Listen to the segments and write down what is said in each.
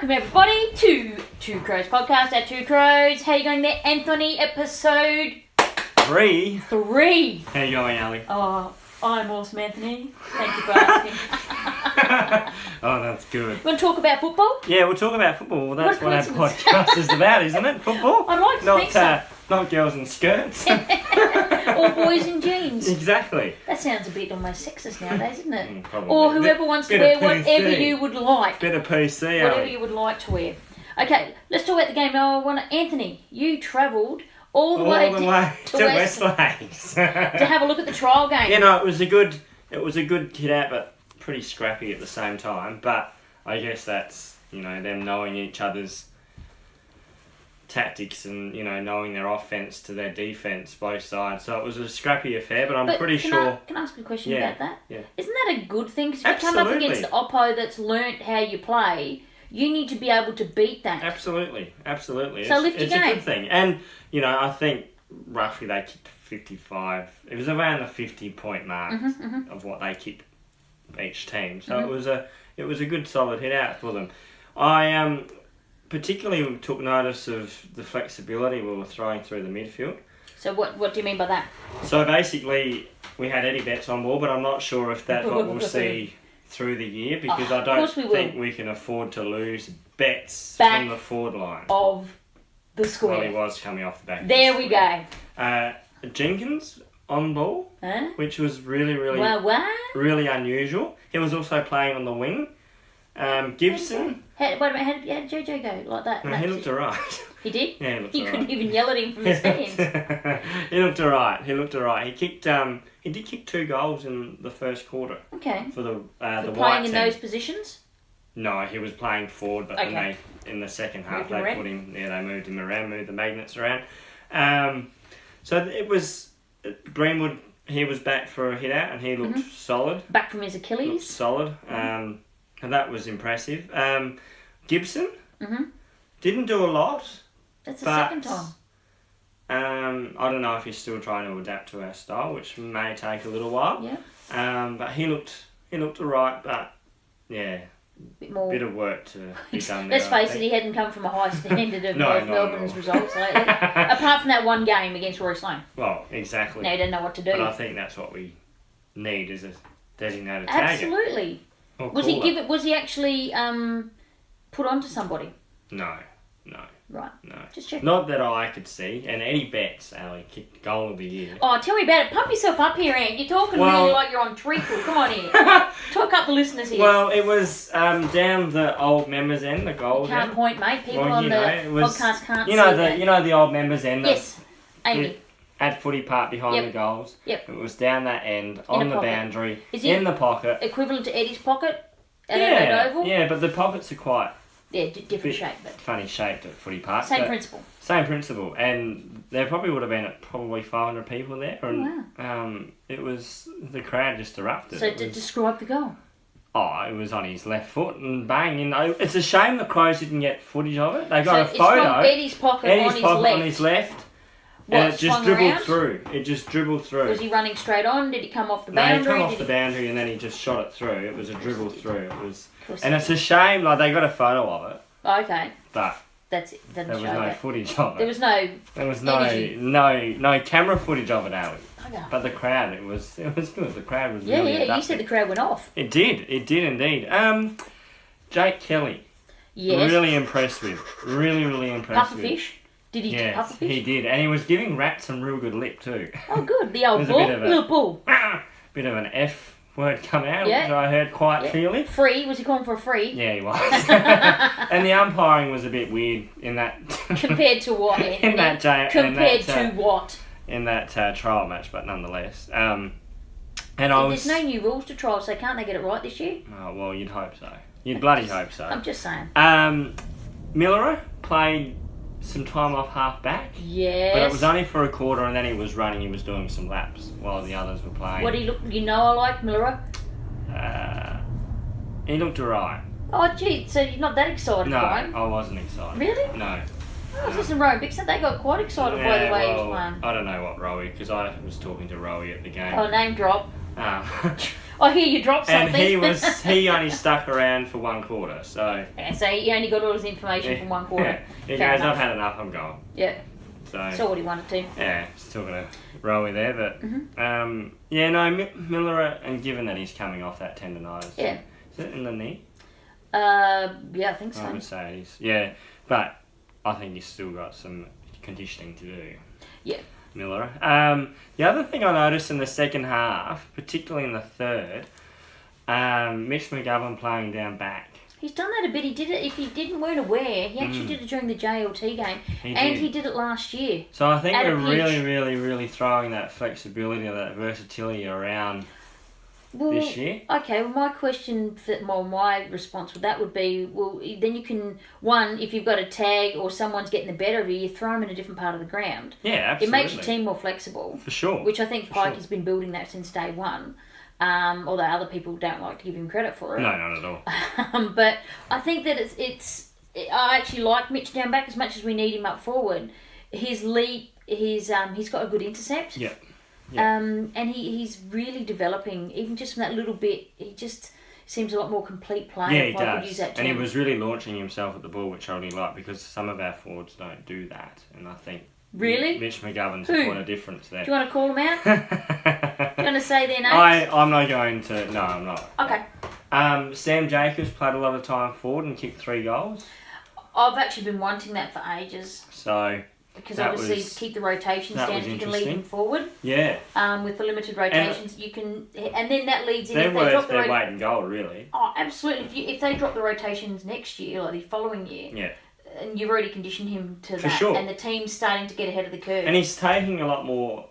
Welcome everybody to Two Crows podcast at Two Crows. How you going there, Anthony? Episode 3. How you going, Ali? Oh, I'm awesome, Anthony. Thank you for asking. Oh, that's good. You want to talk about football? Yeah, we'll talk about football. Well, that's what our podcast is about, isn't it? Football? I'd like to think so. Not girls in skirts. Or boys in jeans. Exactly. That sounds a bit almost sexist nowadays, isn't it? Probably. Or whoever wants to wear whatever you would like. Bit of PC, whatever you would like to wear. Okay, let's talk about the game. Now, Anthony, you travelled all the way to West Lakes to have a look at the trial game. You know, it was a good hit out, but pretty scrappy at the same time. But I guess that's, them knowing each other's tactics and, knowing their offence to their defence, both sides. So it was a scrappy affair, but I'm pretty sure... Can I ask you a question about that? Yeah. Isn't that a good thing? Because if you come up against the oppo that's learnt how you play, you need to be able to beat that. Absolutely. So lift your game. It's a good thing. And, I think roughly they kicked 55. It was around the 50-point mark of what they kicked each team. So it was a good solid hit out for them. I particularly took notice of the flexibility we were throwing through the midfield. So what do you mean by that? So basically, we had Eddie Betts on board, but I'm not sure if that's what we'll see through the year, because I don't think we can afford to lose Betts from the forward line of the square. Well, he was coming off the back. There we go. Jenkins on ball, which was really unusual. He was also playing on the wing. Gibson. Wait a minute, how did JJ go like that? No, he looked alright. He did? Yeah, he looked alright. You couldn't even yell at him from the stands. He looked alright. He kicked. He did kick 2 goals in the first quarter. Okay. For the playing in those positions? No, he was playing forward, but then in the second half they moved him around, moved the magnets around. So it was Greenwood. He was back for a hit out, and he looked solid. Back from his Achilles. Looked solid. And that was impressive. Gibson didn't do a lot. That's the second time. I don't know if he's still trying to adapt to our style, which may take a little while. Yeah. But he looked alright. But yeah, bit of work to be done there. Let's face it, he hadn't come from a high standard of Melbourne's results lately. Apart from that one game against Roy Sloane. Well, exactly. Now he didn't know what to do. But I think that's what we need, is a designated tagger. Absolutely. Was he actually put onto somebody? No. Right. No. Just checking. Not that I could see. And Eddie Betts, Ali, kicked goal of the year. Oh, tell me about it. Pump yourself up here, Ant. You're talking really like you're on treacle. Come on here. Talk up the listeners here. Well, it was down the old members end, the goals. You can't point, mate. People on the podcast can't see that. You know the old members end. Yes. Amy. At Footy Park behind the goals. Yep. It was down that end, on the boundary, in the pocket. Equivalent to Eddie's pocket at an oval? Yeah, but the pockets are quite... Yeah, different shape. But funny shaped at Footy Park. Same principle. Same principle. And there probably would have been probably 500 people there. And, wow. It was... The crowd just erupted. So describe the goal. Oh, it was on his left foot and bang. It's a shame the Crows didn't get footage of it. They got a photo. From Eddie's pocket on his left. And it just dribbled through. It just dribbled through. Was he running straight on? Did he come off the boundary? No, he came off the boundary and then he just shot it through. It was a dribble through. It was, and it's a shame. Like they got a photo of it. Okay. But that's it. There was no footage of it. There was no camera footage of it, Ali. Okay. But the crowd, it was good. The crowd was really adapted. You said the crowd went off. It did indeed. Jake Kelly. Yes. Really impressed with. Really impressed with. Pufferfish. Did he puff a fish? He did, and he was giving Rat some real good lip too. Oh, good. The old bull. Little bull. Bit of an F word come out, which I heard quite clearly. Free? Was he calling for a free? Yeah, he was. And the umpiring was a bit weird in that... Compared to what? In that trial match, but nonetheless. There's no new rules to trial, so can't they get it right this year? Oh, well, you'd hope so. You'd bloody hope so. I'm just saying. Millera played some time off half back. Yes. But it was only for a quarter, and then he was doing some laps while the others were playing. What do you look? I like Millera. He looked alright. Oh gee, so you're not that excited by him? No, I wasn't excited. Really? No. I was listening to Rowan Bixon. They got quite excited by the way he was playing. I don't know what Rowie, because I was talking to Rowie at the game. Oh, name drop. I hear you dropped something. And he only stuck around for 1 quarter, so... Yeah, so he only got all his information from 1 quarter. He goes, I've had enough, I'm going. Yeah. So Saw what he wanted to. Yeah, still going to roll with there, but... Miller, and given that he's coming off that tendonitis... Yeah. Is it in the knee? Yeah, I think so. I would say it is. Yeah, but I think he's still got some conditioning to do. Yeah. Miller. The other thing I noticed in the second half, particularly in the third, Mitch McGovern playing down back. He's done that a bit. He did it, if you weren't aware, he actually did it during the JLT game. He did it last year. So I think we're really, really, really throwing that flexibility or that versatility around this year. Okay, well, my response with that would be, then you can, if you've got a tag or someone's getting the better of you throw them in a different part of the ground. Yeah, absolutely. It makes your team more flexible. For sure. Which I think Pike has been building that since day one. Although other people don't like to give him credit for it. No, not at all. But I think that I actually like Mitch down back as much as we need him up forward. His leap, he's got a good intercept. Yeah. And he's really developing, even just from that little bit. He just seems a lot more complete player. Yeah, he if I could does. use that And he term. was really launching himself at the ball, which I really like, because some of our forwards don't do that. And I think Really? Mitch McGovern's a point of difference there. Do you want to call them out? Do you want to say their names? I'm not going to. No, I'm not. Okay. Sam Jacobs played a lot of time forward and kicked 3 goals. I've actually been wanting that for ages. So because obviously keep the rotations down. You can lead them forward. Yeah. With the limited rotations, you can, and then that leads in. They're worth their weight in gold, really. Oh, absolutely! If they drop the rotations next year, like the following year. Yeah. And you've already conditioned him to that. Sure. And the team's starting to get ahead of the curve. And he's taking a lot more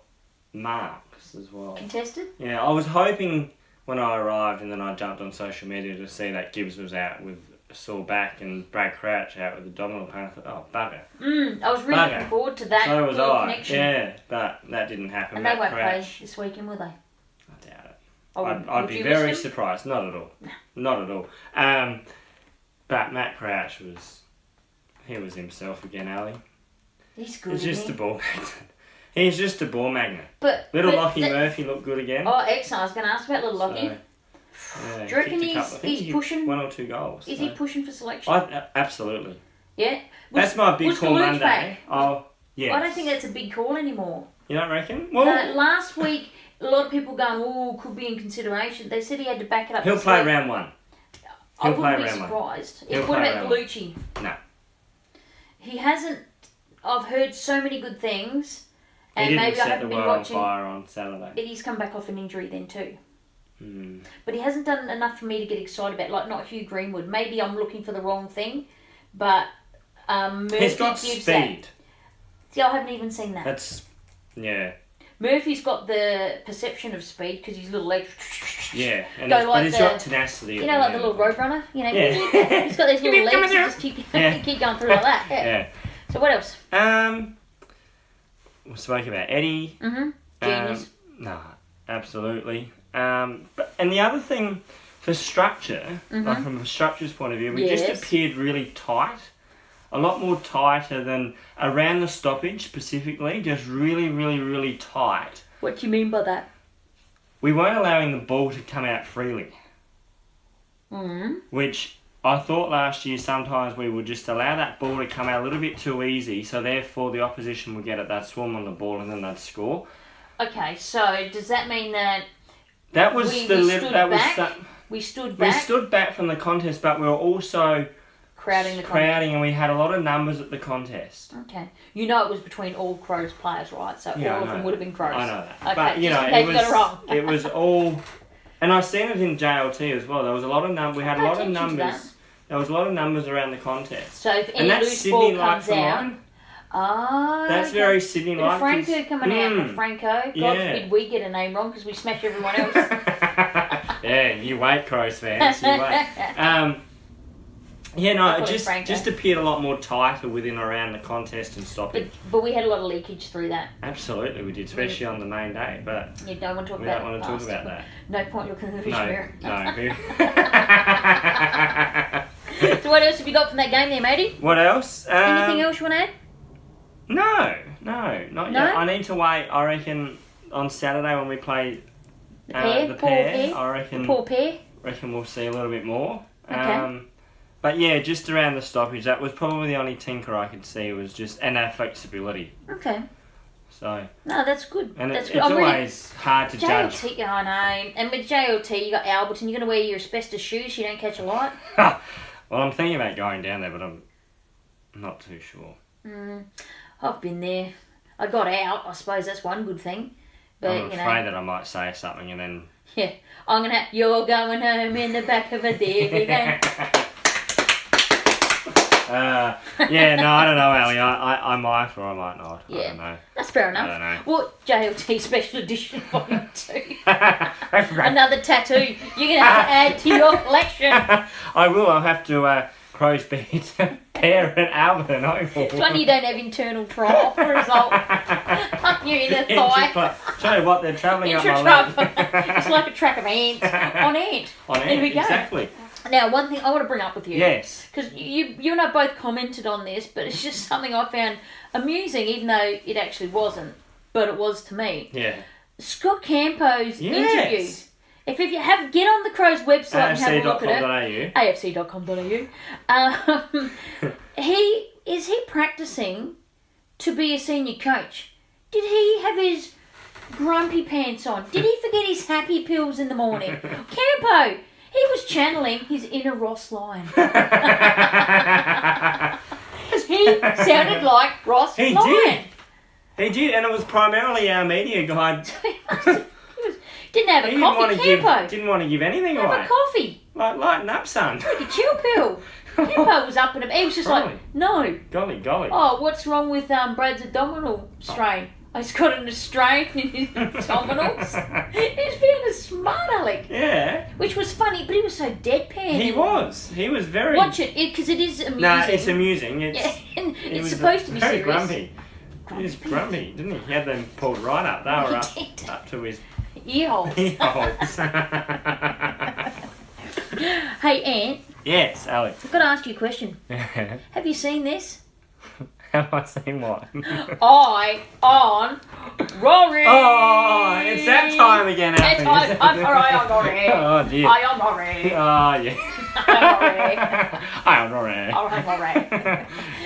marks as well. Contested? Yeah, I was hoping when I arrived and then I jumped on social media to see that Gibbs was out with a sore back and Brad Crouch out with abdominal pain. I thought, oh, bugger. I was really looking forward to that. So was I. Connection. Yeah, but that didn't happen. And they won't play this weekend, will they? I doubt it. Oh, I'd be very surprised. Not at all. Not at all. But Matt Crouch he was himself again, Ali. He's good. He's just a ball magnet. He's just a ball magnet. But Lockie Murphy looked good again. Oh, excellent. I was going to ask about little Lockie. Yeah, do you reckon he's pushing? 1 or 2 goals. Is he pushing for selection? Absolutely. Yeah. That's my big call Monday. Back? Oh, yeah. I don't think that's a big call anymore. You don't reckon? Well, no, last week, a lot of people going, could be in consideration. They said he had to back it up. He'll play round 1. I wouldn't be surprised. What about Bellucci? No. He hasn't. I've heard so many good things, and he didn't maybe I set haven't the been world watching. on fire on Saturday. He's come back off an injury then too. But he hasn't done enough for me to get excited about. Like not Hugh Greenwood. Maybe I'm looking for the wrong thing, but Murphy he's got gives speed. See, I haven't even seen that. That's Murphy's got the perception of speed because his little legs. Yeah, but he's got tenacity. You know, like the little road runner. You know, he's got these little legs. That just keep going through like that. Yeah. So what else? We spoke about Eddie. Genius. No, absolutely. And the other thing for structure, like from a structure's point of view, we just appeared really tight. A lot more tighter than around the stoppage specifically, just really, really, really tight. What do you mean by that? We weren't allowing the ball to come out freely. Which I thought last year sometimes we would just allow that ball to come out a little bit too easy, so therefore the opposition would get it, they'd swarm on the ball and then they'd score. Okay, so does that mean that we stood back from the contest, but we were also crowding, and we had a lot of numbers at the contest. Okay. You know it was between all Crows players, right? So all of them would have been Crows. I know that. Okay, but, it was all... And I've seen it in JLT as well. There was a lot of numbers. We had a lot of numbers. There was a lot of numbers around the contest. So if any loose ball comes out... That's very Sydney-like. Franco coming out. Franco. God forbid we get a name wrong because we smash everyone else. Yeah, you wait, Crows fans. You wait. It just appeared a lot more tighter within around the contest and stopping. But we had a lot of leakage through that. Absolutely, we did, especially on the main day. But you don't want to talk about that. No point looking in the vision mirror. No. So what else have you got from that game there, matey? What else? Anything else you want to add? No, not yet. I need to wait. I reckon on Saturday when we play The pair? The Paul pair, pair? I reckon. The poor pair? Reckon we'll see a little bit more. Okay. But yeah, just around the stoppage, that was probably the only tinker I could see was just and our flexibility. Okay. So. No, that's good. And that's it's good. always hard to judge. JLT, yeah, I know. And with JLT, you got Alberton. You're going to wear your asbestos shoes so you don't catch a light. Well, I'm thinking about going down there, but I'm not too sure. I've been there. I got out. I suppose that's one good thing. But I'm afraid that I might say something and then. Yeah, I'm gonna. You're going home in the back of a diggy van. Yeah, no, I don't know, Ali. I might or I might not. Yeah. I don't know. That's fair enough. I don't know. Well, JLT Special Edition Volume 2. Another tattoo. You're going to have to add to your collection. I will. I'll have to Crows Beat, Pear and Albert and Oval. It's one you don't have internal trial result. You're in a thigh. Show you what, they're travelling up my leg. It's like a track of ants. On ant. There we go. Exactly. Now, one thing I want to bring up with you. Yes. Because you and I both commented on this, but it's just something I found amusing, even though it actually wasn't. But it was to me. Yeah. Scott Campo's interview. If you have, get on the Crows website and have a look at it. AFC.com.au. Is he practicing to be a senior coach? Did he have his grumpy pants on? Did he forget his happy pills in the morning? Campo, he was channeling his inner Ross Lyon. He sounded like Ross Lyon. Did. He did, and it was primarily our media guide. Didn't have a coffee, Campo. Didn't want to give anything away. Have a coffee. Like, lighten up, son. Like a chill pill. Campo was up and about. He was just like, no. Golly. Oh, what's wrong with Brad's abdominal strain? He's got an strain in his abdominals. He's being a smart aleck. Yeah. Which was funny, but he was so deadpan. He was very... Watch it, because it is amusing. No, it's amusing. It's supposed to be very serious. Grumpy. He was grumpy, didn't he? He had them pulled right up. They were up to his... ear holes. Hey, Ant. Yes, Alex. I've got to ask you a question. Have you seen this? Have I seen what? Eye on Rory. Oh, it's that time again, Alfie. Eye on Rory. Oh, dear. Eye on Rory. Oh, yeah. Eye on Rory. Eye on Rory.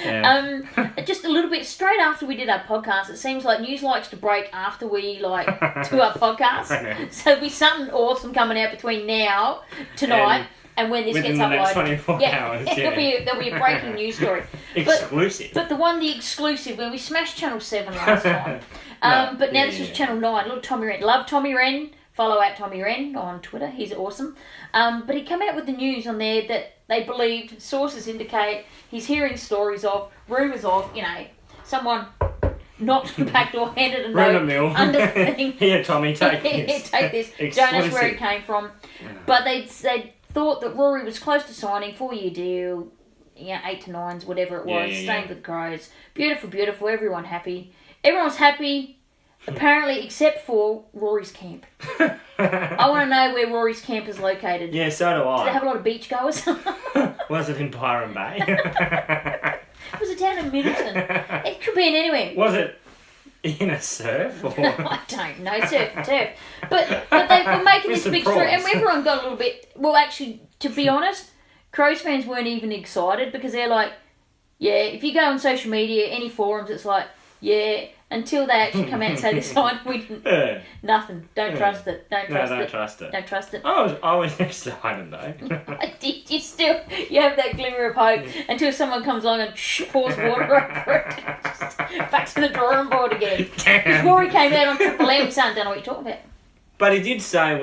Yeah. Just a little bit straight after we did our podcast, it seems like news likes to break after we do our podcast. So there'll be something awesome coming out between now, tonight, and when this gets uploaded. Within the next 24 hours, there'll be a breaking news story. Exclusive. But the exclusive, when we smashed Channel 7 last time. But now this is Channel 9. Little Tommy Wren. Love Tommy Wren. Follow out Tommy Wren on Twitter. He's awesome. But he came out with the news on there that they believed, sources indicate, he's hearing stories of, rumours of, someone knocked on the back door, handed a note under the thing. Here, Tommy, take this. Take this. Don't ask where it came from. But they thought that Rory was close to signing, 4-year deal, 8 to 9s, whatever it was, staying with the Crows. Beautiful, everyone happy. Everyone's happy, apparently, except for Rory's camp. I want to know where Rory's camp is located. Yeah, so do I. Do they have a lot of beachgoers? Was it in Byron Bay? Was it down in Middleton? It could be in anywhere. Was it in a surf? Or? I don't know, surf and turf. But they were making this big story, and everyone got a little bit... Well, actually, to be honest, Crows fans weren't even excited because they're like, if you go on social media, any forums, it's like, until they actually come out and say they signed, we didn't... Nothing. Don't trust it. Don't trust it. I was excited though. You have that glimmer of hope until someone comes along and pours water over it. Back to the drawing board again. Because Rory came out on Triple M, son, don't know what you're talking about. But he did say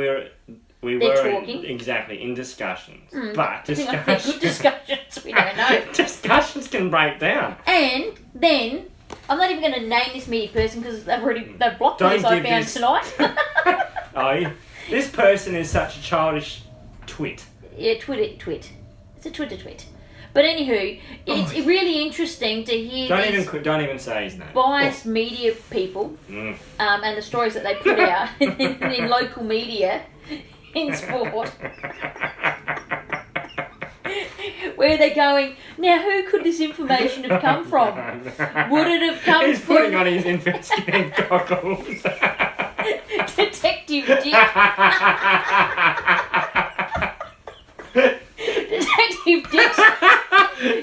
we were talking. In discussions. But discussions... Good discussions, we don't know. Discussions can break down. And then... I'm not even going to name this media person because they've blocked this I found tonight. This person is such a childish twit. Yeah, twit. It's a Twitter twit. But anywho, it's really interesting to hear Don't even say his name. Biased media people and the stories that they put out in local media in sport. Where they're going, now who could this information have come from? Would it have come He's from... putting on his investigative goggles. Detective Dick. Detective Dick's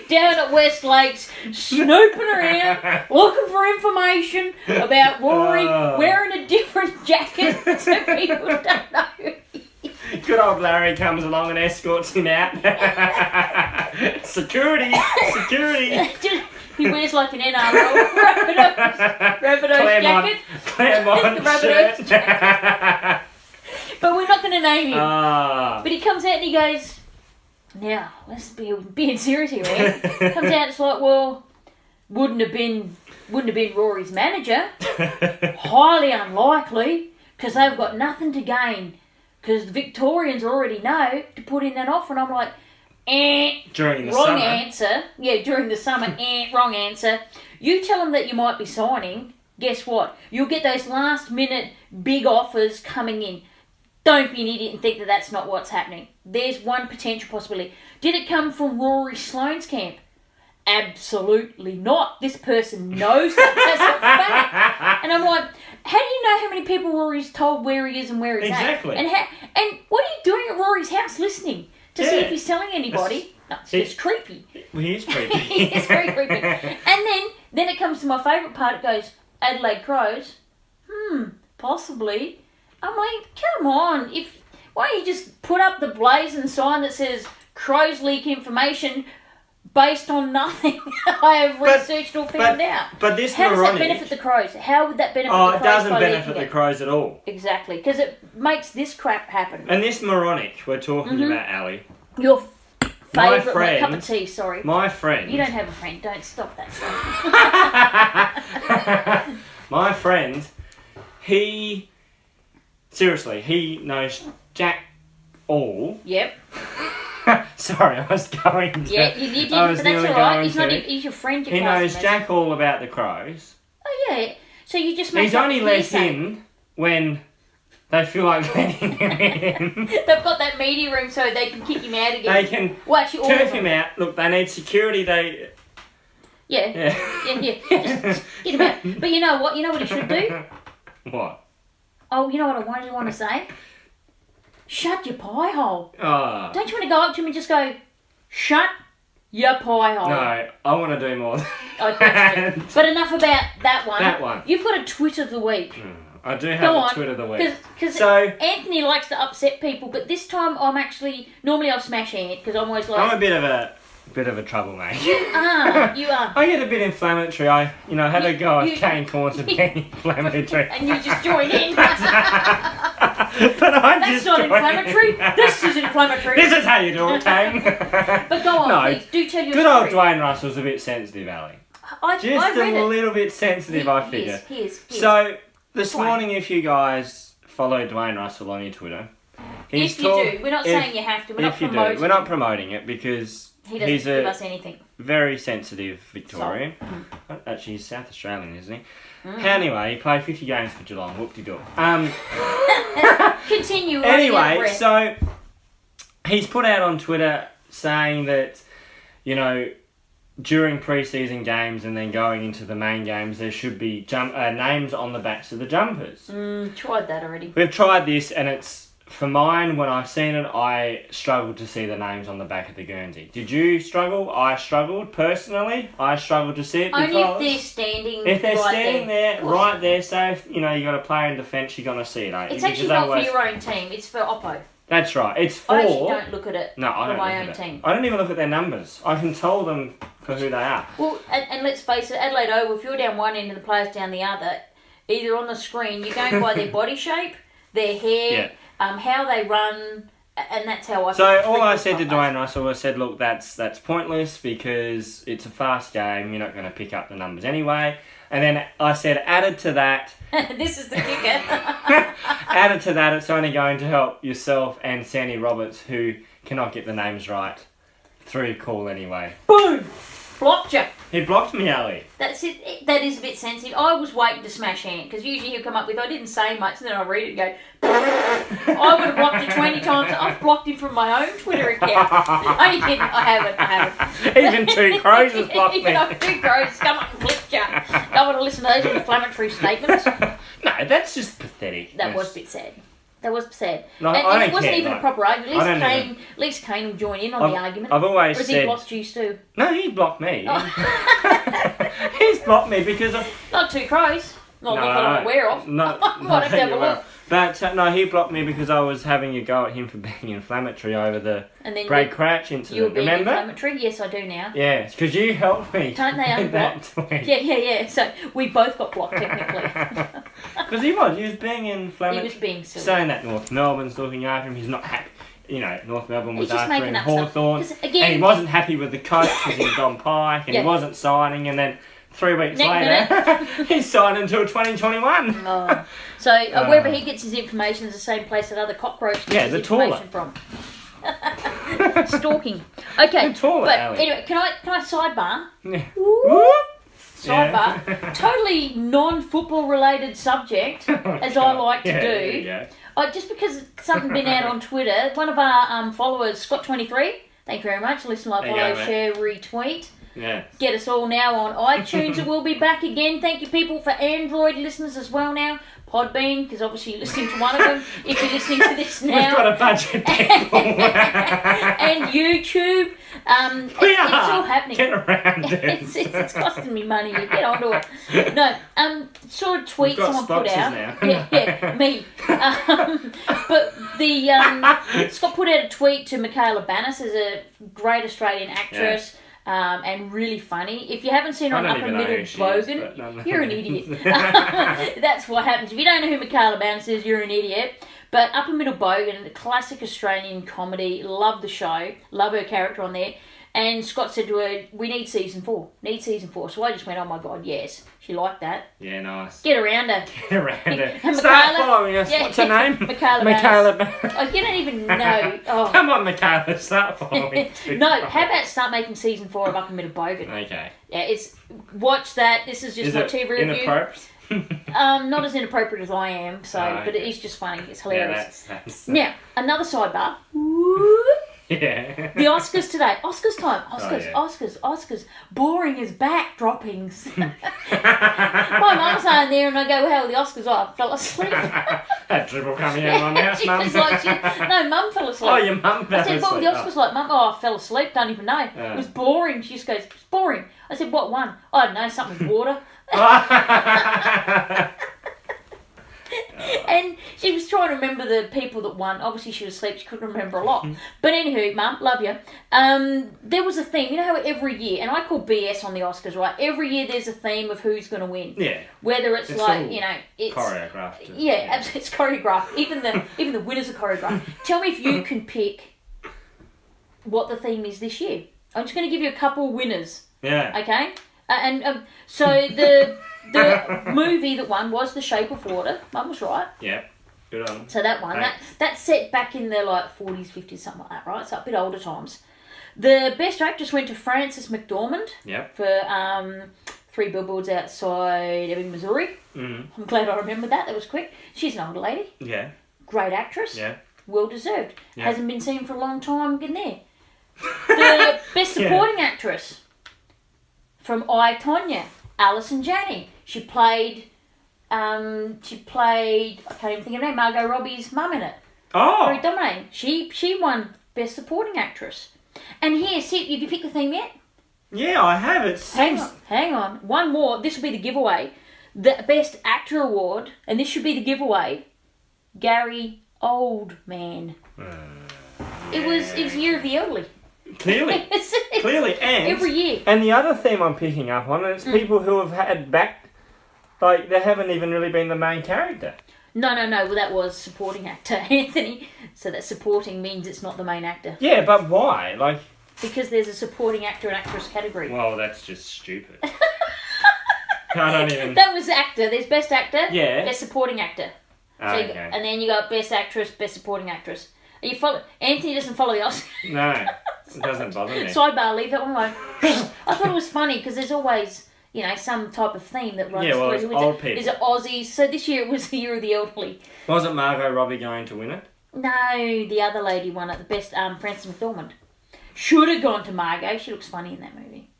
down at West Lakes, snooping around, looking for information about Rory wearing a different jacket so people don't know. Good old Larry comes along and escorts him out. Security! He wears like an NRL Rabbitohs jacket. Claremont Rabbitohs shirt. jacket. But we're not going to name him. But he comes out and he goes, now, let's be being serious here, man. Comes out, it's like, well, wouldn't have been Rory's manager. Highly unlikely, because they've got nothing to gain. Because the Victorians already know to put in that offer. And I'm like, during the wrong summer. answer. Yeah, during the summer, wrong answer. You tell them that you might be signing, guess what? You'll get those last minute big offers coming in. Don't be an idiot and think that that's not what's happening. There's one potential possibility. Did it come from Rory Sloane's camp? Absolutely not. This person knows that as a fact. And I'm like, how do you know how many people Rory's told where he is and where he's exactly. at? And what are you doing at Rory's house listening to see if he's telling anybody? It's creepy. He is creepy. He is very creepy. And then it comes to my favourite part. It goes, Adelaide Crows. Possibly. I'm like, come on. Why don't you just put up the blazing sign that says Crows leak information based on nothing I have researched or found out? But this How does that moronic... benefit the Crows? How would that benefit the Crows? It doesn't by benefit leaking the it? Crows at all. Exactly, because it makes this crap happen. And this moronic we're talking about, Ali. Your favourite friend- cup of tea, sorry. My friend... You don't have a friend, don't stop that stuff. My friend, he knows Jack all. Yep. Sorry, I was going to... Yeah, you did, I was but that's nearly alright. going He's your friend. He knows Jack all about the Crows. Oh, yeah. So you just make He's up only let hearsay. in when they feel like letting him in. They've got that media room so they can kick him out again. They can Well, actually, all of turf them. him out. Look, they need security. Yeah. Just get him out. But you know what? You know what he should do? What? Oh, you know what I want to say? Shut your pie hole. Oh. Don't you want to go up to him and just go, shut your pie hole? No, I want to do more. Okay. But enough about that one. That one. You've got a tweet of the week. I do have Go a on, tweet of the week. Because So Anthony likes to upset people, but this time I'm actually... Normally I'll smash Ant, because I'm always like... I'm a bit of a troublemaker. You are. I get a bit inflammatory. I have a go at Kane Corns and being inflammatory. And you just join in. But I'm That's just not joining inflammatory. in. This is inflammatory. This is how you do it, Kane. But go on, No, please. Do tell your Good story. old Dwayne Russell's a bit sensitive, Ali. I Just read a it. little bit sensitive, I figure. He is. So, this Dwayne. morning, if you guys follow Dwayne Russell on your Twitter, If you do. We're not saying you have to. We're not if you promoting. do, we're not promoting it because He doesn't he's give a us anything. very sensitive Victorian. Actually, he's South Australian, isn't he? Anyway, he played 50 games for Geelong. Whoop-de-doop. Continue. Anyway, so he's put out on Twitter saying that, during pre-season games and then going into the main games, there should be names on the backs of the jumpers. Tried that already. We've tried this, and it's... For mine, when I've seen it, I struggled to see the names on the back of the Guernsey. Did you struggle? I struggled, personally. I struggled to see it because... Only if they're standing If they're right standing there, Of right there, so if, you got a player in defence, you're going to see it, aren't you? It's actually Because not for otherwise- your own team. It's for Oppo. That's right. It's for... I actually don't look at it No, I for don't my look own at it. team. I don't even look at their numbers. I can tell them for who they are. Well, and let's face it, Adelaide Oval, if you're down one end and the player's down the other, either on the screen, you're going by their body shape, their hair, how they run, and that's how I... So all I said to Dwayne Russell was said, look, that's pointless because it's a fast game. You're not going to pick up the numbers anyway. And then I said, added to that... This is the kicker. added to that, it's only going to help yourself and Sandy Roberts, who cannot get the names right, through call anyway. Boom! Blocked you. He blocked me, Ali. That's it. That is a bit sensitive. I was waiting to smash Ant, because usually he'll come up with, I didn't say much, and then I read it and go, I would have blocked you 20 times. I've blocked him from my own Twitter account. Only kidding. I haven't. Even Two Crows has blocked me. Even Two Crows come up and clipped you. Don't want to listen to those inflammatory statements. No, that's just pathetic. That was a bit sad. That was sad. No, and I it don't wasn't care, even like, a proper argument. I At don't least Kane will join in on the argument. I've always or has said... he blocked you too? No, he blocked me. Oh. He's blocked me because of... Not two crows. Not that I'm aware of. No, Might have to have a look. But no, he blocked me because I was having a go at him for being inflammatory over the Brad Crouch incident. You were being Remember? inflammatory? Yes, I do now. Yeah, because you helped me. Don't they unblock? Yeah. So we both got blocked technically. Because he was being inflammatory. He was being silly. Saying that North Melbourne's looking after him, he's not happy. You know, North Melbourne was He's just after making him, up Hawthorn, stuff. Again, and he wasn't happy with the coach because he was on Pike, and he wasn't signing, and then 3 weeks later, he's signed until 2021. Oh. So wherever he gets his information is the same place that other cockroach gets his information from. Stalking. Okay, but anyway, can I sidebar? Yeah. Sidebar. Totally non-football related subject, as I like to do. Yeah. Just because something been out on Twitter, one of our followers, Scott23, thank you very much. Listen, like, follow, share, retweet. Yeah. Get us all now on iTunes. It will be back again. Thank you, people, for Android listeners as well now. PodBean, because obviously you're listening to one of them. If you're listening to this now. We've got a bunch of people. And YouTube. It's all happening. Get around it. It's costing me money. Get onto it. No, saw a tweet someone put out. Now. Yeah, me. But the Scott put out a tweet to Michaela Bannis, as a great Australian actress. Yeah. And really funny. If you haven't seen her on Upper Middle Bogan, you're an idiot. That's what happens. If you don't know who Michaela Bannis is, you're an idiot. But Upper Middle Bogan, classic Australian comedy. Love the show. Love her character on there. And Scott said to her, we need season 4. So I just went, oh my God, yes. She liked that. Yeah, nice. Get around her. Get around her. And Start following us. Yeah. What's her name? Michaela Bannis. Oh, you don't even know. Oh. Come on, Michaela, start following. No, how about start making season 4 of Upper Middle Bogan? Okay. Yeah, watch that. This is just my TV review. Inappropriate? Not as inappropriate as I am, but it is just funny. It's hilarious. Yeah, that's... Now, another sidebar. Yeah. The Oscars today. Oscars time. Oscars. Boring as backdroppings. My mum's saying there, and I go, well, how are the Oscars? I fell asleep. That dribble coming out of my mouth, Mum. No, Mum fell asleep. Oh, your mum fell asleep. I said, what were the Oscars like, Mum? Oh, I fell asleep. Don't even know. It was boring. She just goes, it's boring. I said, what one? I don't know, something with water. And she was trying to remember the people that won. Obviously, she was asleep. She couldn't remember a lot. But anywho, Mum, love you. There was a theme. You know how every year, and I call BS on the Oscars, right? Every year there's a theme of who's going to win. Yeah. Whether it's like, it's choreographed. Yeah, absolutely. It's choreographed. Even the winners are choreographed. Tell me if you can pick what the theme is this year. I'm just going to give you a couple of winners. Yeah. Okay? So the movie that won was The Shape of Water. Mum was right. Yeah. Good on them. So that one. That's set back in the 40s, 50s, something like that, right? So a bit older times. The Best Actress went to Frances McDormand. Yep. For 3 Billboards Outside Ebbing, Missouri. I'm glad I remembered that. That was quick. She's an older lady. Yeah. Great actress. Yeah. Well deserved. Yeah. Hasn't been seen for a long time. Getting there. The Best Supporting Actress from I, Tonya, Alison Janney. She played, I can't even think of her name, Margot Robbie's mum in it. Oh! Very dominating. She won Best Supporting Actress. And here, have you picked the theme yet? Yeah, I have. It seems... Hang on. One more. This will be the giveaway. The Best Actor Award, and this should be the giveaway, Gary Oldman. It was Year of the Elderly. Clearly. Clearly, and... Every year. And the other theme I'm picking up on is people who have had they haven't even really been the main character. No. Well, that was supporting actor, Anthony. So that supporting means it's not the main actor. Yeah, but why? Because there's a supporting actor and actress category. Well, that's just stupid. I don't even... That was actor. There's Best Actor. Yeah. Best Supporting Actor. Okay. And then you got Best Actress, Best Supporting Actress. Anthony doesn't follow the Oscars. No, it doesn't bother me. Sidebar, leave that one alone. I thought it was funny because there's always, some type of theme that runs through. It's old people. Is it Aussies? So this year it was the Year of the Elderly. Wasn't Margot Robbie going to win it? No, the other lady won it. The best, Frances McDormand. Should have gone to Margot. She looks funny in that movie.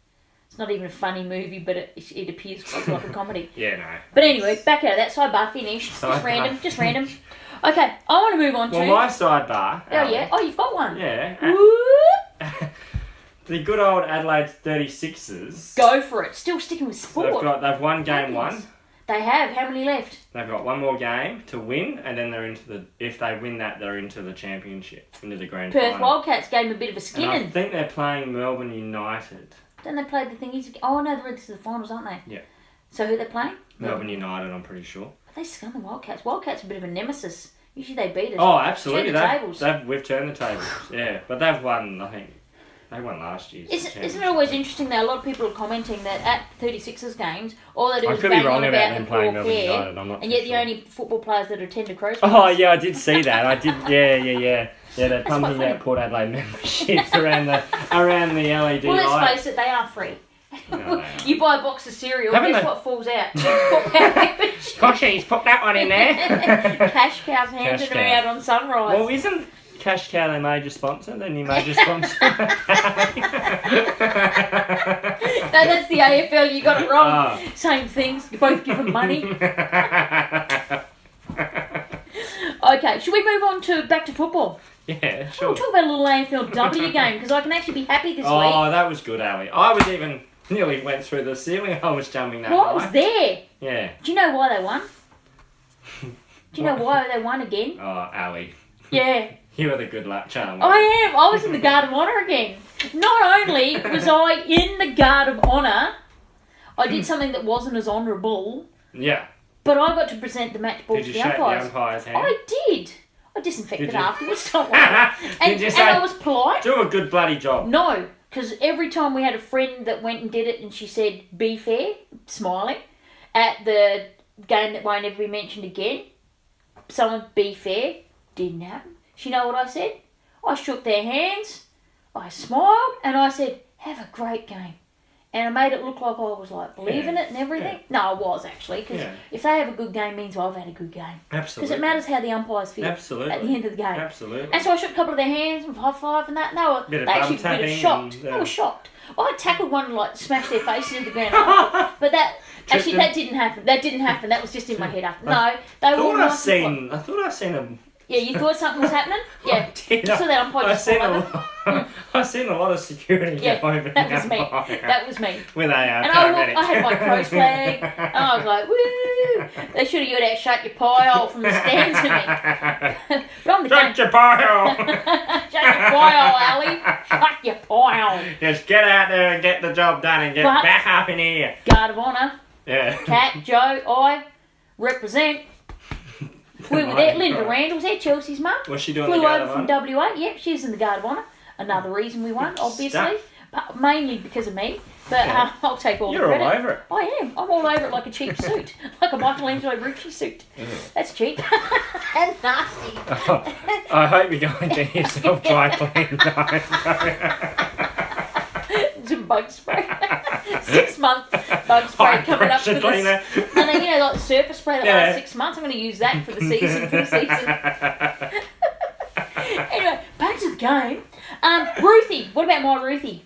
It's not even a funny movie, but it appears like a comedy. Yeah, no. But anyway, back out of that. Sidebar finished. Just random. Okay, I want to move on to... Well, my sidebar... Oh, yeah? Oh, you've got one. Yeah. Whoop. The good old Adelaide 36ers... Go for it. Still sticking with sport. They've won game one. They have. How many left? They've got one more game to win, and then they're into the... If they win that, they're into the championship, into the grand final. Perth Wildcats gave them a bit of a skinning. And I think they're playing Melbourne United. Then they played the thingies... Oh, no, they're into the finals, aren't they? Yeah. So who are they playing? Melbourne United, I'm pretty sure. But they scum the Wildcats. Wildcats are a bit of a nemesis. Usually they beat us. Oh, absolutely. Tables. We've turned the tables. Yeah, but they've won, I think... They won last year. Isn't it always interesting that a lot of people are commenting that at 36ers games, all they do is bang on about them them playing Melbourne United. I'm not and yet sure. the only football players that attend are Crows. Oh, yeah, I did see that. I did, yeah. Yeah, they're pumping quite out Port Adelaide memberships around the LED Well, let's light. face it, they are free. No, You buy a box of cereal, Haven't guess they? what falls out? Goshies, put that one in there. Cash cows handing Cash them cow. out on Sunrise. Well, isn't Cash Cow their major sponsor? Their new major sponsor? No, that's the AFL, you got it wrong. Oh. Same things, you both give them money. Okay, should we move on to back to football? Yeah, sure. We'll talk about a little AFLW game, because I can actually be happy this week. Oh, that was good, Ali. I was even nearly went through the ceiling. I was jumping that Well, high. I was there. Yeah. Do you know why they won? Do you know why they won again? Oh, Ali. Yeah. You were the good luck charm. I am. I was in the Guard of Honour again. Not only was I in the Guard of Honour, I did something that wasn't as honourable, Yeah. but I got to present the match ball Did to you the shake the umpires. umpire's hand? I did. I disinfected Did you? afterwards, don't worry. Did you say, and I was polite. do a good bloody job? No, because every time we had a friend that went and did it and she said, be fair, smiling, at the game that won't ever be mentioned again, someone, be fair, didn't happen. You know what I said? I shook their hands, I smiled, and I said, have a great game. And I made it look like I was like believing it and everything. Yeah. No, I was actually, because if they have a good game, means I've had a good game. Absolutely. Because it matters how the umpires feel Absolutely. at the end of the game. Absolutely. And so I shook a couple of their hands and high five and that. And Bit of they actually bum were a bit tapping shocked. and, They were shocked. I tackled one and like smashed their faces into the ground. But that actually that didn't happen. That didn't happen. That was just in my head after. No, they were all nice and I thought I seen a... Yeah, you thought something was happening? Yeah. did. So that umpire just fall over. I seen a lot of security Yeah, go over that the was me. umpire. That was me. With And I had my Crows flag, and I was like, woo! They should have yelled out, shut your pie hole from the stands to me. But I'm the game. Shut your pie hole! Shut your pie hole, Ali. Shut your pie hole. Just get out there and get the job done and get But- back up in here. Guard of Honour, Yeah. Kat, Joe, I represent. We were there. Linda Randall's there, Chelsea's mum. What's she doing Flew the Guard over of from Honour? WA. Yep, she's in the Guard of Honour. Another reason we won, obviously. Stuff. But mainly because of me. But Yeah. I'll take all You're the credit. all over it. I am. I'm all over it like a cheap suit. Like a Michelangelo Rucci suit. That's cheap. And nasty. I hope you go and get yourself dry cleaned. Some bug spray. 6 month bug spray coming up for pressure cleaner. this. And then, you know, like the surface spray that Yeah. lasts 6 months. I'm going to use that for the season. Anyway, back to the game. Ruthie. What about my Ruthie?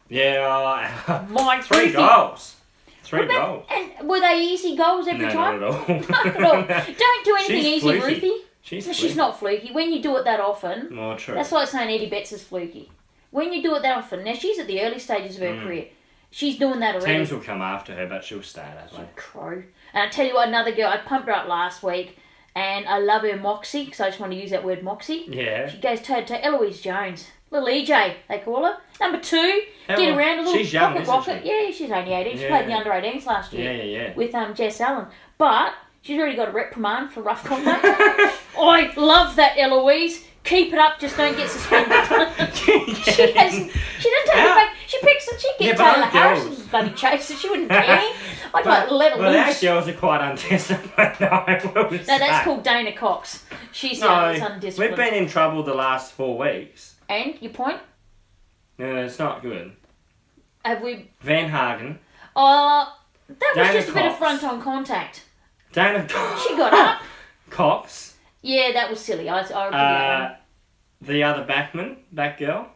Yeah, My 3 Ruthie. goals. 3 What about- goals. And were they easy goals every No, time? not at all. Not at all. Don't do anything She's easy, fluky. Ruthie. She's No, fluky. she's not fluky. When you do it that often, More true. that's like saying Eddie Betts is fluky. When you do it that often, now she's at the early stages of her career. She's doing that already. Teams will come after her, but she'll stay that way. Crow. And I tell you what, another girl, I pumped her up last week, and I love her moxie, because I just want to use that word moxie. Yeah. She goes toe to toe. Eloise Jones. Little EJ, they call her. Number 2, How get old- around a little she's young, rocket isn't rocket. she? Yeah, she's only 18. She Yeah. played in the under-18s last year. Yeah. With Jess Allen. But she's already got a reprimand for rough conduct. I love that, Eloise. Keep it up, just don't get suspended. She doesn't take it back. She picks and she Yeah, gets but Taylor our girls- Harrison's bloody chaser. She wouldn't care. I'd like let her But our loose. girls are quite undisciplined, I will No, say. that's called Dana Cox. She's No, undisciplined. we've been in trouble the last 4 weeks. And your point? No, it's not good. Have we? Van Hagen, That was Dana just a bit of Cox. front on contact. Dana She got up. Cox, Yeah, that was silly. I repeat that the other back girl. one.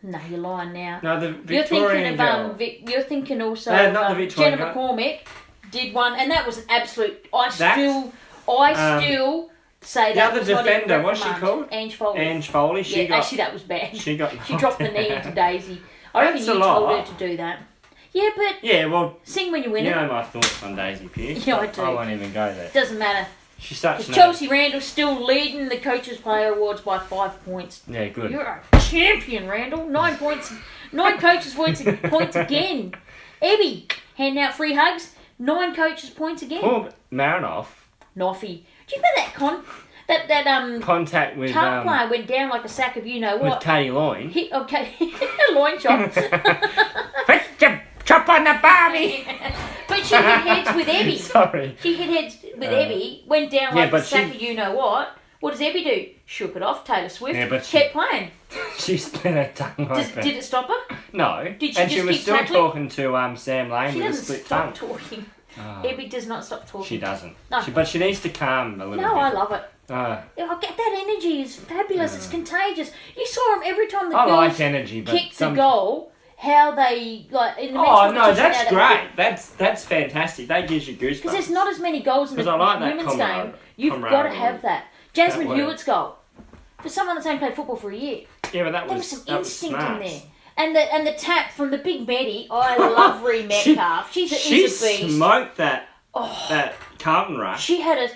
No, you're lying now. No, the You're Victorian thinking girl. of you're thinking also No, of not the Victorian Jenna girl. McCormick did one, and that was an absolute. I That- still say The that other was not defender, even what's she called? Ange Foley. Ange Foley. Actually, that was bad. She dropped the knee into Daisy. I reckon That's you a lot. told her to do that. Yeah, but Yeah, well, sing when you win you it. know my thoughts on Daisy Pearce. Yeah, I do. I won't even go there. Doesn't matter. She's such. Chelsea Randall's still leading the Coaches Player Awards by 5 points. Yeah, good. You're a champion, Randall. 9 points. 9 coaches points again. Ebby handing out free hugs. 9 coaches points again. Paul Marinoff. Noffy. Do you remember that Contact with cup player went down like a sack of you know what? with Katie Loyne. Loin chop. Chop on the Barbie. But she hit heads with Ebby. Sorry. She hit heads with Ebby, went down like a sack of you know what. What does Ebby do? Shook it off, Taylor Swift, kept playing. She split her tongue open. Did it stop her? No. Did she and just she was keep still tackling? talking to Sam Lane She with a doesn't split stop tongue. talking. Oh. Ebby does not stop talking. She doesn't. No. But she needs to calm a little bit. No, I love it. I get that energy is fabulous. It's contagious. You saw them every time the girls like energy, but kicked the goal. How they like in the Oh no, that's great. That's fantastic. That gives you goosebumps. Because there's not as many goals in the women's game. You've got to have that. Jasmine Hewitt's goal. For someone that's only played football for a year. Yeah, but there was some instinct in there. And the tap from the big Betty. I love Ree Metcalf. She's a beast. She smoked that Carlton rush. She had a.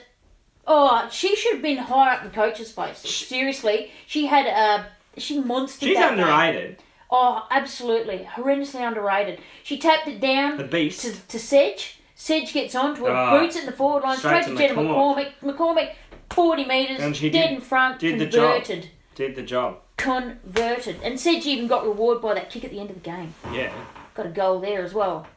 She should have been higher up in coach's face. Seriously, she had a. She monstered. She's that underrated. Game. Oh, absolutely, horrendously underrated. She tapped it down. The beast to Sedge. Sedge gets onto her, boots it in the forward line, straight to Jenna McCormick. McCormick, 40 metres, dead in front, converted. Did the job. Converted. And Sedge even got rewarded by that kick at the end of the game. Yeah. Got a goal there as well.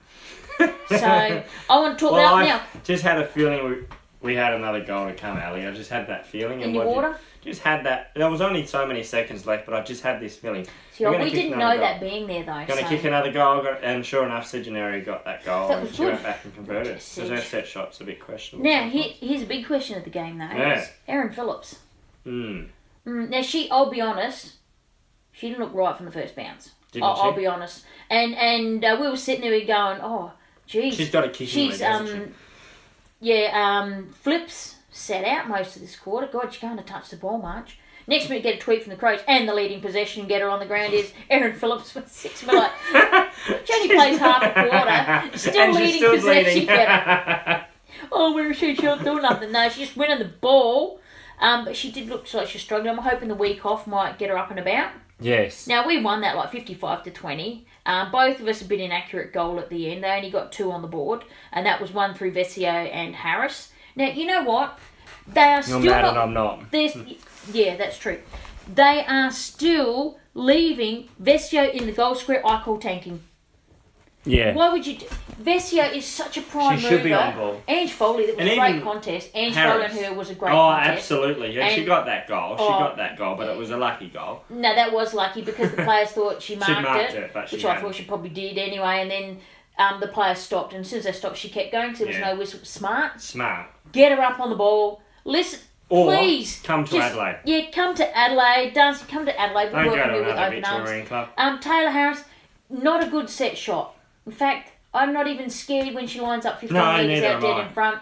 So, I want to talk about now. Just had a feeling we had another goal to come, Ali. I just had that feeling. In your water? Just had that. There was only so many seconds left, but I just had this feeling. See, we didn't know that being there, though. Going to kick another goal, and sure enough, Sigeneri got that goal. That was and good. She went back and converted. Because her set shot's a bit questionable. Now, here's a big question of the game, though. Yeah. Erin Phillips. Mm. Now, I'll be honest, she didn't look right from the first bounce. I'll be honest. And we were sitting there going, oh, geez. She's got a kicking leg, hasn't she? Flips sat out most of this quarter. God, she can't have touched the ball much. Next minute, get a tweet from the Crows, and the leading possession getter on the ground is Erin Phillips with 6 minutes. She only plays half a quarter, still leading possession getter. Oh, where is she? She don't do nothing. No, she's just winning the ball. But she did look like she's struggling. I'm hoping the week off might get her up and about. Yes. Now, we won that 55-20. Both of us have been inaccurate goal at the end. They only got 2 on the board, and that was one through Vesio and Harris. Now, you know what? They are still You're mad and I'm not. Yeah, that's true. They are still leaving Vesio in the goal square. I call tanking. Yeah. Why would you do... Vesio is such a prime mover. She should be on ball. Ange Foley, that was a great contest. Ange Foley and her was a great contest. Absolutely. Yeah, she got that goal. She got that goal, but it was a lucky goal. No, that was lucky because the players thought she marked it but which I thought she probably did anyway. And then the players stopped. And as soon as they stopped, she kept going because there was no whistle. Smart. Get her up on the ball. Listen... Please come to Adelaide. Yeah, come to Adelaide. Darcy, come to Adelaide. We're welcoming you with open arms. Club. Taylor Harris, not a good set shot. In fact, I'm not even scared when she lines up 15 metres out dead in front.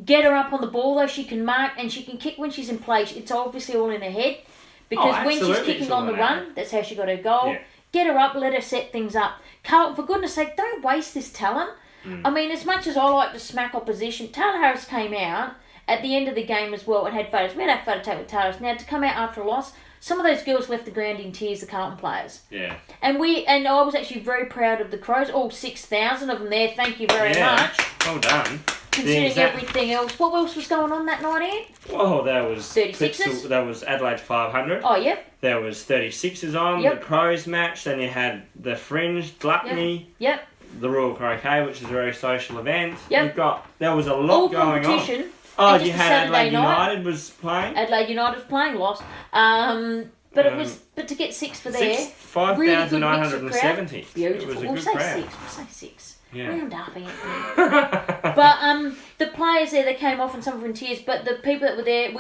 Get her up on the ball though. She can mark and she can kick when she's in place. It's obviously all in her head because when she's kicking on the run, that's how she got her goal. Yeah. Get her up. Let her set things up. Carlton, for goodness sake, don't waste this talent. I mean, as much as I like to smack opposition, Taylor Harris came out at the end of the game as well and had photos. We had our photo take with Taylor. Now, to come out after a loss, some of those girls left the ground in tears, the Carlton players. Yeah. And I was actually very proud of the Crows. All 6,000 of them there. Thank you very much. Well done. Considering everything else. What else was going on that night, Ed? Well, there was 36ers. There was Adelaide 500. Oh, yep. There was 36ers on, the Crows match. Then you had the Fringe, Gluttony. Yep. The Royal Croquet, which is a very social event. Yep. There was a lot going on. Oh, you had Adelaide United was playing? Adelaide United was playing, lost. But to get 6 for there. 5,970. Beautiful. It was a good crowd. We'll say 6. Yeah. Round up, Anthony. But the players there, they came off and some were in tears, but the people that were there,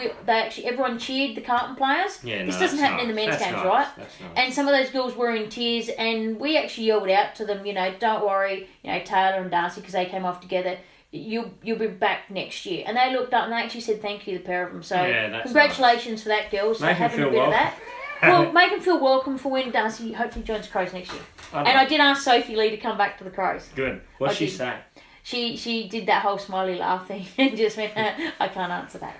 everyone cheered the Carlton players. Yeah, this doesn't happen in the men's games, right? That's nice. And some of those girls were in tears, and we actually yelled out to them, don't worry, Taylor and Darcy, because they came off together, you'll be back next year. And they looked up and they actually said thank you, the pair of them. So that's congratulations for that, girls, for having a bit of that. Well, make them feel welcome for when Darcy hopefully joins Crows next year. I did ask Sophie Lee to come back to the Crows. Good. What'd she say? She did that whole smiley laugh thing and just went, I can't answer that.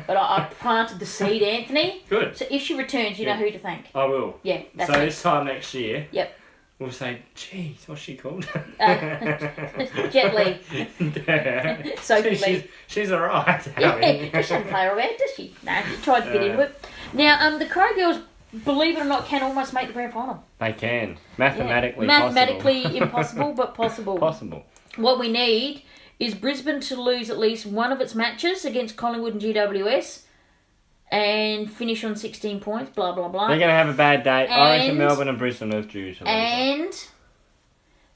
But I planted the seed, Anthony. Good. So if she returns, you know who to thank. I will. Yeah, that's so this time next year. Yep. We'll say, geez, what's she called? Jet Lee. Sophie Lee. She's alright. Yeah, she doesn't play her bad, does she? No, she tried to get into it. Now, the Crow girls, believe it or not, can almost make the grand final. They can. Mathematically Mathematically impossible, but possible. Possible. What we need is Brisbane to lose at least one of its matches against Collingwood and GWS and finish on 16 points, blah, blah, blah. They're going to have a bad day. I reckon Melbourne and Brisbane are due to lose. And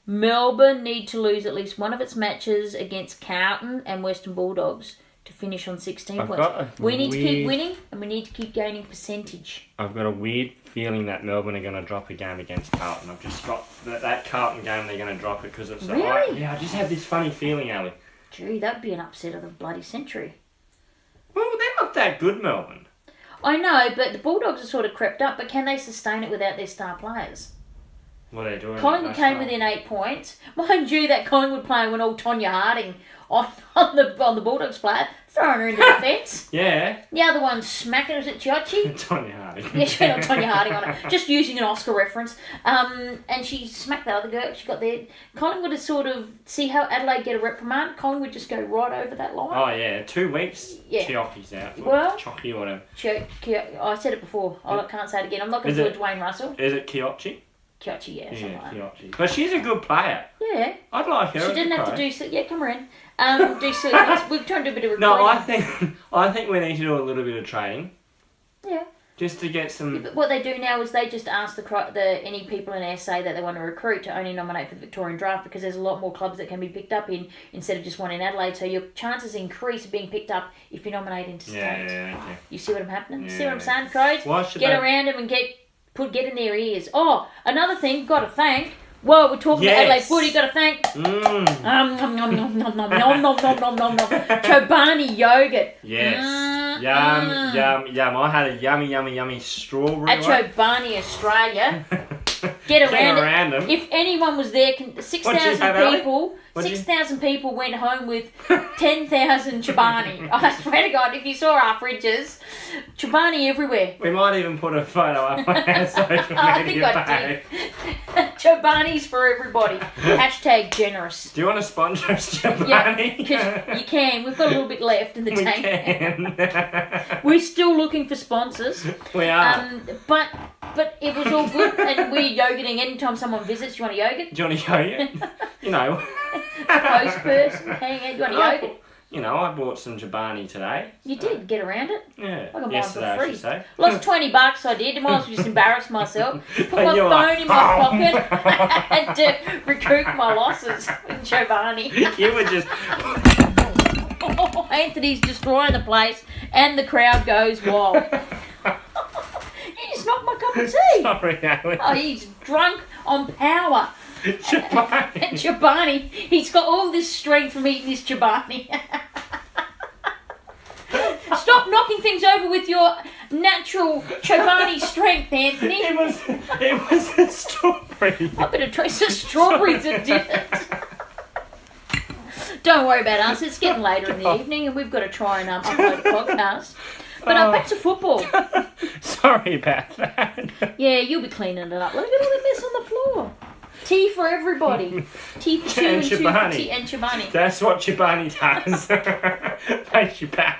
Melbourne need to lose at least one of its matches against Carlton and Western Bulldogs to finish on 16 points. We need to keep winning and we need to keep gaining percentage. I've got a weird feeling that Melbourne are going to drop a game against Carlton. I've just got that Carlton game, they're going to drop it because it's so Really? Yeah, I just have this funny feeling, Ali. Gee, that'd be an upset of the bloody century. Well, they're not that good, Melbourne. I know, but the Bulldogs are sort of crept up, but can they sustain it without their star players? What are they doing? Collingwood came within 8 points. Mind you, that Collingwood player went all Tonya Harding on the Bulldogs player, throwing her into the fence. Yeah. The other one smacking, was it Chiocci? Tonya Harding. Yeah, she went on Tonya Harding on it. Just using an Oscar reference. And she smacked that other girl. She got there. Collingwood is sort of, see how Adelaide get a reprimand? Collingwood just go right over that line. Oh, yeah. 2 weeks. Yeah. Chiocci's out. Well. Chocky or whatever. I said it before. I can't say it again. I'm not going to do it Dwayne Russell. Is it Chiocci? Chiocci, yeah. Chiocci. But she's a good player. Yeah. I'd like her. She didn't have to do so. Yeah, come around. Do silly things. We're trying to do a bit of recruiting. No, I think we need to do a little bit of training. Yeah. Just to get some. Yeah, but what they do now is they just ask any people in SA that they want to recruit to only nominate for the Victorian draft because there's a lot more clubs that can be picked up in instead of just one in Adelaide. So your chances increase of being picked up if you nominate into state. Yeah, okay. You see what I'm happening? Yeah. See what I'm saying, Crows? Get around them and get in their ears. Oh, another thing, got to thank. Well, we're talking about Adelaide footy, got to thank. Chobani yogurt. Yes. Yum. I had a yummy strawberry at Chobani, Australia. Get around them. If anyone was there, 6,000 people. 6,000 people went home with 10,000 Chobani. I swear to God, if you saw our fridges, Chobani everywhere. We might even put a photo up on our social media I think I did. Chobani's for everybody. # generous. Do you want to sponsor us, Chobani? Yeah, because you can. We've got a little bit left in the tank. We can. We're still looking for sponsors. We are. But it was all good, and we're yogurting anytime someone visits. Do you want a yogurt? Do you want a yogurt? You know. Post person, hang out. Do you want a yogurt? You know, I bought some Chobani today. You did get around it. Yeah. I got yesterday, mine for free. I should say. Lost $20. I did. I might as well just embarrass myself. Put my phone in my pocket to recoup my losses with Chobani. You were just. Anthony's destroying the place, and the crowd goes wild. You just knocked my cup of tea. Sorry, Ali. Oh, he's drunk on power. Chobani. Chobani. He's got all this strength from eating this Chobani. Stop knocking things over with your natural Chobani strength, Anthony. It was a strawberry. I better trace the strawberries that did it. Don't worry about us. It's getting later in the evening and we've got to try and upload a podcast. But back to football. Sorry about that. Yeah, you'll be cleaning it up. Look at all the mess on the floor. Tea for everybody. Tea for two and two for tea and Chobani. That's what Chobani does. Makes you bad.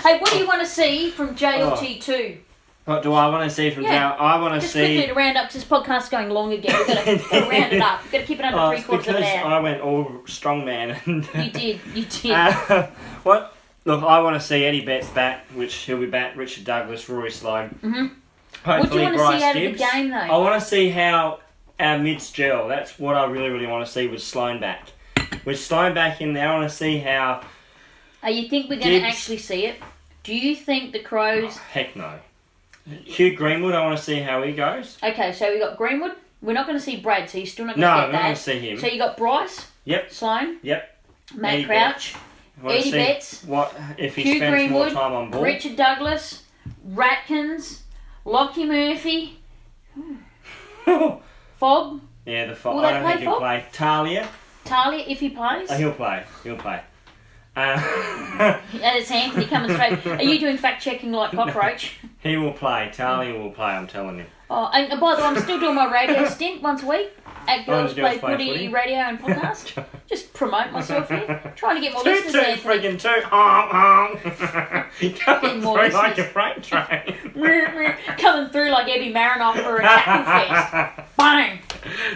Hey, what do you want to see from JLT2? What do I want to see from JL? I want to see... Just quickly to round up, because this podcast's going long again. We've got to round it up. We've got to keep it under 3/4 of an hour. I went all strongman. And You did. What? Look, I want to see Eddie Betts back, which he'll be back. Richard Douglas, Rory Sloane. Mm-hmm. What do you want to see out of the game, though? I want to see how our mids gel. That's what I really want to see with Sloane back. With Sloane back in there, I want to see how... You think we're going to actually see it? Do you think the Crows... Oh, heck no. Hugh Greenwood, I want to see how he goes. Okay, so we got Greenwood. We're not going to see Brad, so you're still not going to get that. No, we're not going to see him. So you got Bryce. Yep. Sloane. Yep. Matt Eddie Crouch, Wanna Eddie see Betts, what if he Hugh spends Greenwood, more time on board? Richard Douglas, Ratkins, Lockie Murphy, Fob. Yeah, the Will I they don't play think he'll Fob? play. Talia. Talia, if he plays. Oh, he'll play. He'll play. And it's Anthony coming straight. Are you doing fact checking like Cockroach? He will play. Talia will play, I'm telling you. Oh, and by the way, I'm still doing my radio stint once a week at Girls Play Footy radio and podcast. Just promote myself here. Trying to get more listeners. Toot, Anthony. friggin' toot. Honk, honk. Coming more through like a listeners. freight train. Coming through like Eddie Marinoff for a tackle fest. Bang!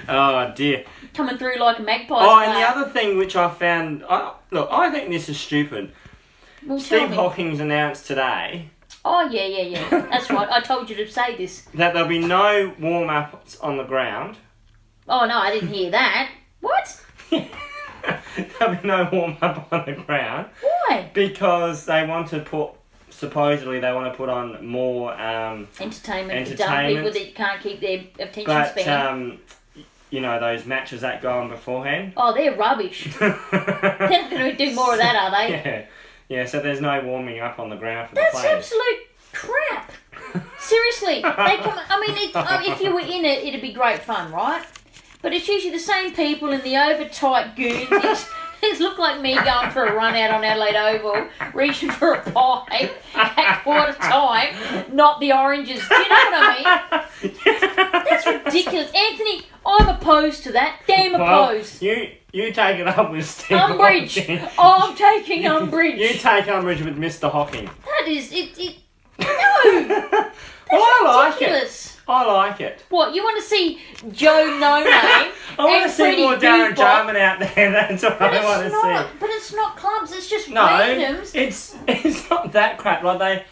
Oh, dear. Coming through like a magpie. Oh, and the other thing which I found... look, I think this is stupid. Well, Steve Hawking's announced today... Oh, yeah. That's right. I told you to say this. that there'll be no warm-ups on the ground. Oh, no, I didn't hear that. What? There'll be no warm-up on the ground. Why? Because they want to put... Supposedly, they want to put on more... Entertainment for dumb people that can't keep their attention span. You know, those matches that go on beforehand. Oh, they're rubbish. They're not going to do more of that, are they? Yeah, so there's no warming up on the ground for the That's players. absolute crap. Seriously, they come. I mean, if you were in it, it'd be great fun, right? But it's usually the same people in the over-tight Guernseys. It look like me going for a run out on Adelaide Oval, reaching for a pie at quarter time, not the oranges. Do you know what I mean? That's ridiculous. Anthony, I'm opposed to that. Damn opposed. Well, you take it up with Steve Umbrage. Hawking. Oh, I'm taking umbrage. You take umbrage with Mr. Hawking. That is, no. That's I like ridiculous. it. I like it. What, you want to see Joe No Name? I want to see Freddie more Darren Bebop? Jarman out there. That's what I want to see. But it's not clubs. It's just No, randoms. it's not that crap. Like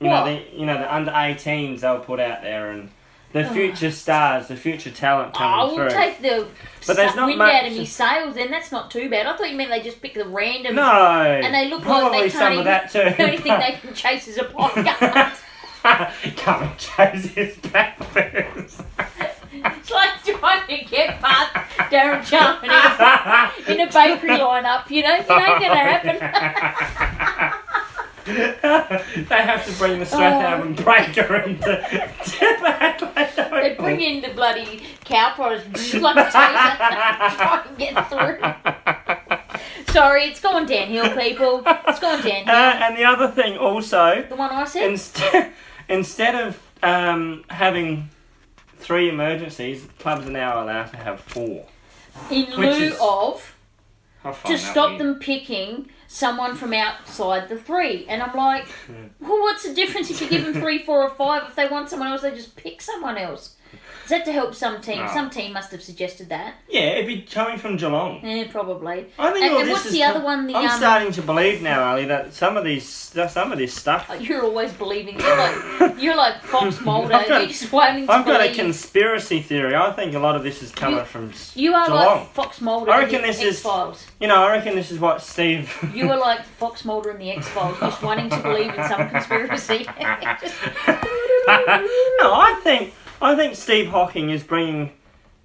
you What? know the under 18s they'll put out there and the future stars, the future talent I coming will through. take the But there's not wind much- out of me sails. Then that's not too bad. I thought you meant they just pick the randoms. No, And they look probably like they some can't of even, that too. the only thing they can chase is a podcast. Come and chase his peppers. It's like trying to get past Darren Jarman in a bakery lineup, you know? It ain't going to happen. They have to bring the Strathhaven and breaker into They bring in the bloody cow products just like a taser try and get through. Sorry, it's gone downhill, people. It's gone downhill. And the other thing also, The one I said? instead of having 3 emergencies, clubs are now allowed to have 4. In lieu of, I find to that stop weird. them picking someone from outside the 3. And I'm like, well, what's the difference if you give them 3, 4 or 5? If they want someone else, they just pick someone else. Is that to help some team? No. Some team must have suggested that. Yeah, it'd be coming from Geelong. Yeah, probably. I think And all this what's is the other one? The I'm starting to believe now, Ali, that some of this stuff. You're always believing. You're like Fox Mulder. I've got- You're just waiting to I've got a believe. conspiracy theory. I think a lot of this is coming from You are Geelong. like Fox Mulder I in reckon the this is- X-Files. I reckon this is what Steve. You are like Fox Mulder in the X-Files, just wanting to believe in some conspiracy. No, I think Steve Hawking is bringing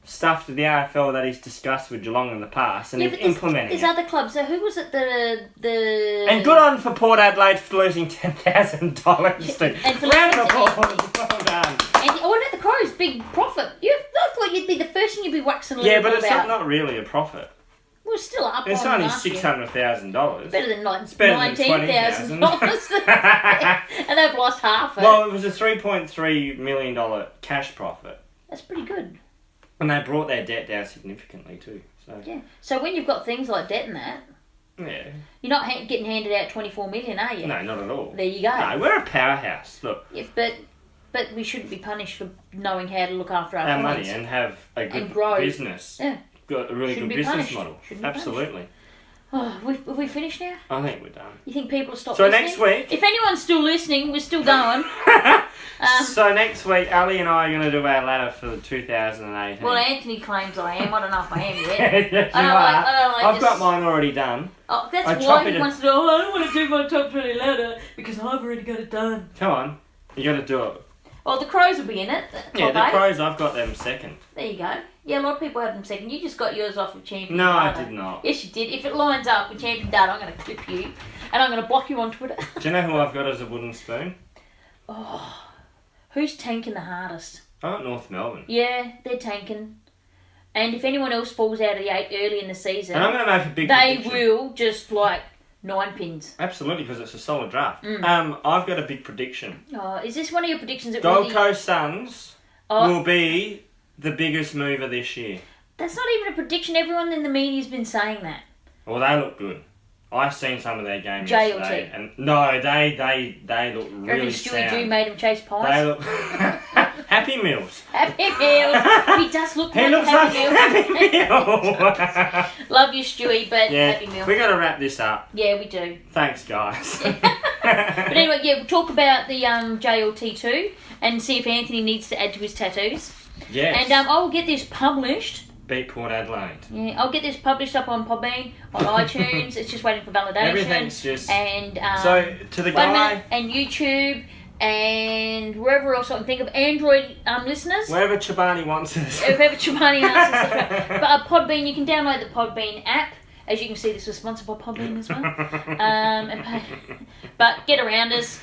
stuff to the AFL that he's discussed with Geelong in the past, and he's implementing There's it. other clubs. So who was it? The And good on for Port Adelaide for losing $10,000 to And for round of losing to applause. Well done. And what about the Crows? Big profit. I thought you'd be the first thing you'd be waxing Yeah, lyrical but it's about. not really a profit. We're still up. It's on only last year. $600,000. Better than like better than $19,000. And they've lost half it. Well, it was a $3.3 million cash profit. That's pretty good. And they brought their debt down significantly too. So Yeah. So when you've got things like debt and that, yeah. you're not getting handed out 24 million, are you? No, not at all. There you go. No, we're a powerhouse. Look, Yeah, but we shouldn't be punished for knowing how to look after our our money clients. and have a good And grow. business. Yeah. Got a really Shouldn't good be business punished. model. Shouldn't be Absolutely. Oh, have we finished now? I think we're done. You think people will stop So listening? next week- If anyone's still listening, we're still going. So next week, Ali and I are going to do our ladder for 2018. Well, Anthony claims I am. I don't know if I am yet. Yes, I you don't are. like- I don't like I've this- got mine already done. Oh, that's I why chop he it wants to do, I don't want to do my top 20 ladder because I've already got it done. Come on. You got to do it. Well, the Crows will be in it. Yeah, the Crows, I've got them second. There you go. Yeah, a lot of people have them second. You just got yours off of Champion No, Data. I did not. Yes, you did. If it lines up with Champion Data, I'm going to clip you. And I'm going to block you on Twitter. Do you know who I've got as a wooden spoon? Oh, who's tanking the hardest? I got North Melbourne. Yeah, they're tanking. And if anyone else falls out of the 8 early in the season, And I'm going to make a big they prediction. will just 9 pins. Absolutely, because it's a solid draft. I've got a big prediction. Oh, is this one of your predictions? That Gold really... Coast Suns will be the biggest mover this year. That's not even a prediction. Everyone in the media's been saying that. Well, they look good. I've seen some of their games JLT. yesterday, and no, they look really Stewie sound. Jew made him chase pies. They look Happy Meals. Happy Meals. He does look like Happy Meal. Happy Meal. Love you, Stewie, but Yeah, Happy Meal. we got to wrap this up. Yeah, we do. Thanks, guys. But anyway, yeah, we'll talk about the JLT2 and see if Anthony needs to add to his tattoos. Yes. And I will get this published. Beat Port Adelaide. Yeah, I'll get this published up on PodBean, on iTunes. It's just waiting for validation. Everything's just... And, so, to the guy... And YouTube and wherever else I can think of. Android listeners. Wherever Chobani wants us. Wherever Chobani wants us. But PodBean, you can download the PodBean app. As you can see, this was sponsored by PodBean as well. But get around us.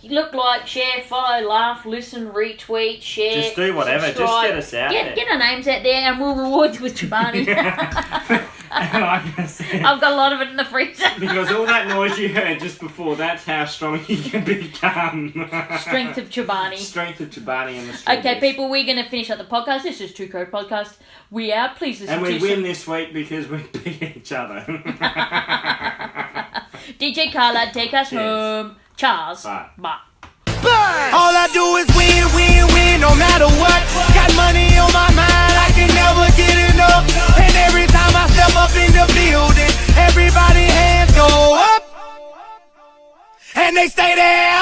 Look, like, share, follow, laugh, listen, retweet, share. Just do whatever. Subscribe. Just get us out there. Get our names out there and we'll reward you with Chobani. And like I said, I've got a lot of it in the freezer. because all that noise you heard just before, that's how strong you can become. Strength of Chobani. Strength of Chobani and the strawberries. Okay, people, we're going to finish up the podcast. This is Two Code Podcast. We out. Please listen And to we win this week because we beat each other. DJ Carla, take us Cheers. home. Charles. Bye. Bye. All I do is win, win, win, no matter what. Got money on my mind, I can never get enough. And every time I step up in the building, everybody hands go up. And they stay there